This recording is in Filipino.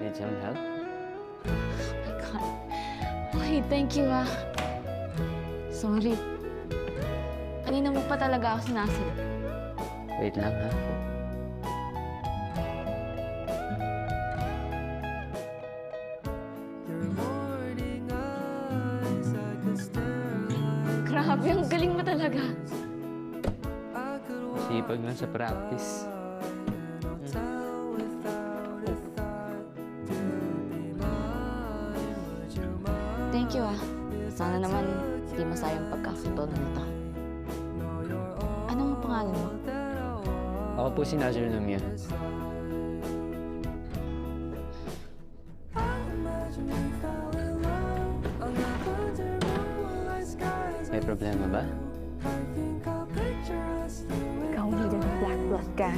Need some help? Oh my God. Okay, thank you Sorry. Kanina mo pa talaga ako sinasabi. Wait lang, ha? Grabe, ang galing mo talaga. Sipag lang sa practice. Thank you Sana naman hindi masayang pagkakataon na ito. Ano ang pangalan mo? Ako po si Nazir Lumia. May problema ba? Ikaw hindi ng black blood ka.